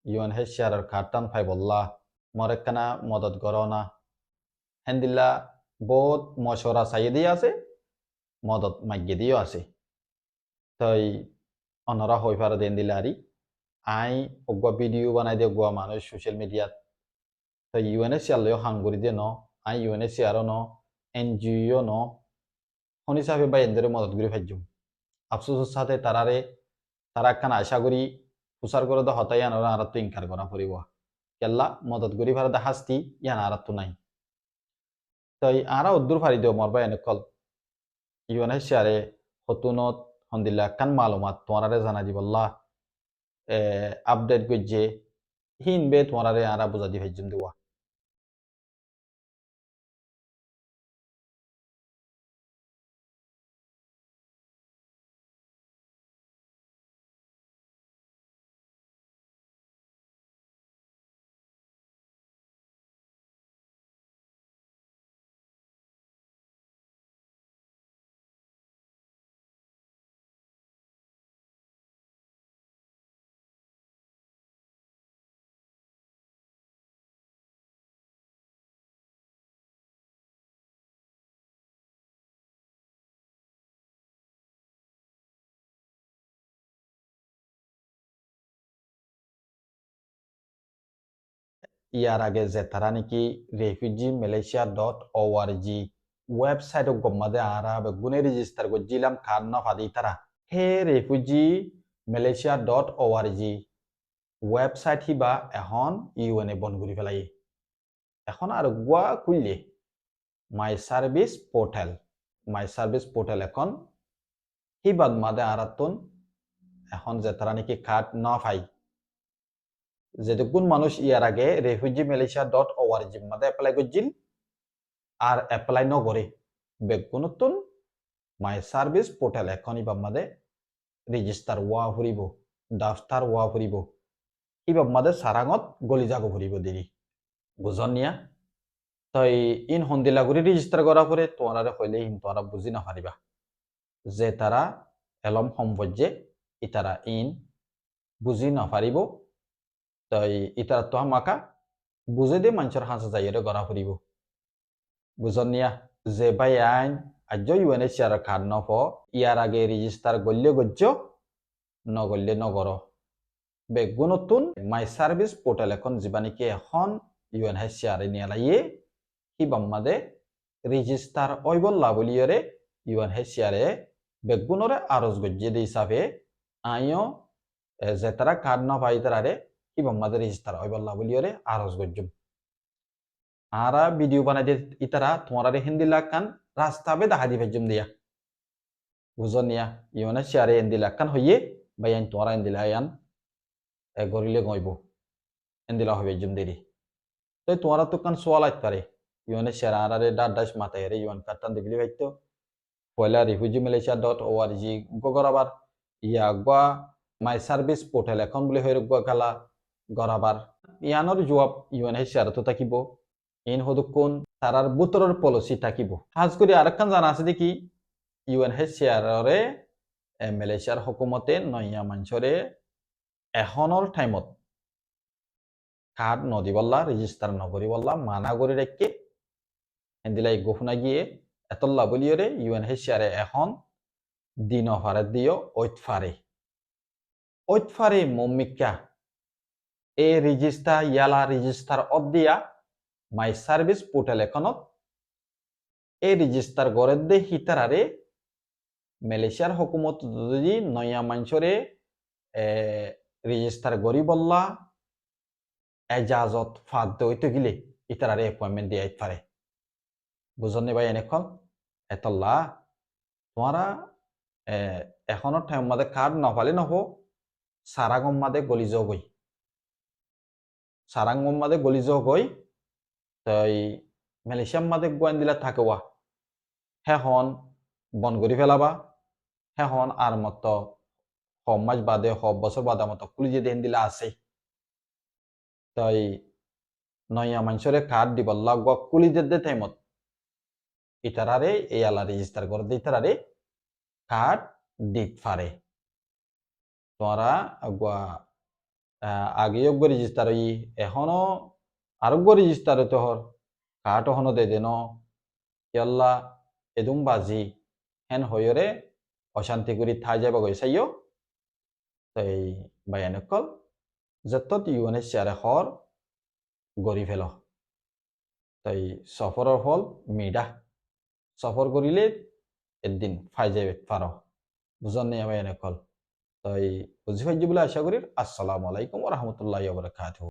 UNHCR কার্টান phi বললা মরেকানা মদত করনা হেন্দিল্লা বহুত মশরা চাইয়ে দিয়ে আছে মদত মাগ্যে দিয়েও আছে তাই অনরা হই পারে দেন দিলে আরি আই অগুয়া ভিডিও বানাই দিয়ে গুয়া মানুষ সোশ্যাল মিডিয়াত তাই UNHCR লয় হাঙ্গুরি দিয়ে ন আই UNHCR ন NGO ন হনি সাহেব বা এদের মদত করে ফাইজুম আফসোসের সাথে তারা একখান আশা করি প্রচার করে তো হতাই আনারা আর তো ইনকার করা পড়িব কেল্লা মদত করি ফারা হাস্তি ইয়ান আর তো নাই তাই আরা উদ্দুর ফারি দেও মরবা এনেকল UNHCR হতুনত হন্দিল্লা একখান মালুমাত তোমারে জানা দিবল্লা আপডেট গজ্জে হিন বে তোমারে আরা বুঝা দি ফাইজুম দেওয়া ইয়ার আগে যে তারা নাকি refugee.malaysia.org ওয়েবসাইট গম্মাদে আরা বেগুনে রেজিস্টার গজিলাম কার না ফাদি তারা হে refugee.malaysia.org ওয়েবসাইট হিবা এখন ইউএনএ বন্ধ করে ফেলাই এখন আর গুয়া খুললে মাই সার্ভিস পোর্টাল এখন হিবাদ মাদে আরাতন এখন যে তারা নাকি কার্ড না পাই যেটুকুন মানুষ ইয়ার আগে refugee.malaysia.org মাদে এপ্লাই করছিল আর এপ্লাই নগরে বেগুনতুন মাই সার্ভিস পোর্টাল এখন ইবাব মাদে রেজিস্টার ওয়া ফুরিব ডাফতার ওয়া ফুরিব ইবাব মাদে সারাঙত গলি জাগো ফুরিব দেরি বুঝন নিয়া তাই ইন হন্দিলা করে রেজিস্টার করা পরে তোমারা হইলে ইন তোমরা বুঝি না পারিবা যে তারা এলম সম্পর্যে ইতারা ইন বুঝি না পারিব তাই ইতারা তো আমাকা বুঝে দিয়ে মানুষের হাসা যাইয়ে গড়া ফুরিব বুঝন নিয়া যে ভাই আইন আজ UNHCR কার্ড নফ ইয়ার আগে রেজিস্টার গল্লে গজ্জ নগল্লে নগর বেগুনতুন মাই সার্ভিস পোর্টাল এখন জীবানিকে এখন UNHCR নিয়ে লাইয়ে হিবাম্মাদে রেজিস্টার ওইবল্লা বলিয়রে UNHCR বেগুনরে আরজ গজ্জে দি হিসাবে আইও যে তারা কার্ড না পাই তারারে হিবাম্মাদে রেজিস্টার ওইবল্লা বলিয়রে আরজ গজ্জুম আরা ভিডিও বানাই দিয়ে ইতারা তোমারে হিন্দি লাগান রাস্তা বে দাহাদি ভেজুম দিয়া বুঝন নিয়া UNHCR হিন্দি লাগান হইয়ে বাই আইন তোমারা হিন্দি লাগান গরিলে গইব হিন্দি লা হবে জুম দেরি তো তোমারা তো কান সোয়াল আইত পারে UNHCR আরারে ডাস মাথায় রে ইউএন কার্টান দিবলি হইতো পয়লা refugee.malaysia.org গগরাবার ইয়া গয়া মাই সার্ভিস পোর্টাল এখন বলে হয়ে গয়া কালা গরাবার ইয়ানোর জবাব UNHCR তো থাকিব ইন হদুকুন তারার বুতরের পলিসি থাকিব হাজ করে আরেকখান জানা আছে দেখি UNHCR রে মালয়েশিয়ার হুকুমতে নয়া মানুষরে এখনৰ টাইমত কার্ড নদিবল্লা রেজিস্টার নকরিবল্লা মানা করে রেখে হেন্দিলাই গোফনা গিয়ে এতল্লা বলিয়রে UNHCR এখন দিন ফারে দিও ওইতফারে মমিকা এ রেজিস্টার ইয়ালা রেজিস্টার অফ দিয়া মাই সার্ভিস পোর্টাল এখনত এই রেজিস্টার গড়ে দে হিতারারে মালয়েশিয়ার হুকুমত যদি নয়া মানুষরে রেজিস্টার গড়ি বললা এজাজত ফাঁদ দইতে গিলে ইতারারে অ্যাপয়েন্টমেন্ট দিয়ে পারে বুঝনি ভাই এনেখন এতল্লা তোমারা এখনো টাইম মাদে কার্ড নপালে নহ সারাগম মাদে গলি গই তাই মালয়েশিয়ার মাদে গোয়ান দিলা থাকেওয়া হেহন বন করি ফেলাবা হেহন আর মতো মাস বাদে বছর বাদে মতো খুলি যে দেন দিলা আছে তাই নয়া মানুষরে কার্ড দিবল্লা গা কুলি দে টাইমত ইতারারে এই আলা রেজিস্টার করে দে ইতারারে কার্ড দিত পারে তোরা গা আগেও রেজিস্টার হই এখনো আরোগ্য রেজিস্টার হতে হর কাঠ হনো দে দেন ইয়াল্লা এদুম বাজি হেন হইরে অশান্তি করি থাই যাবা গইসাইও তাই বায়ানকল যত ইউএনএ চেয়ারে হর গড়ি ফেল তাই সফরের ফল মিডা সফর করিলে একদিন ফাই যাবে পারো বুঝন নেই বায়ানকল তাই বুঝি ফাইজি বলে আশা করি আসসালামু আলাইকুম ওয়া রাহমাতুল্লাহি ওয়া বারাকাতুহু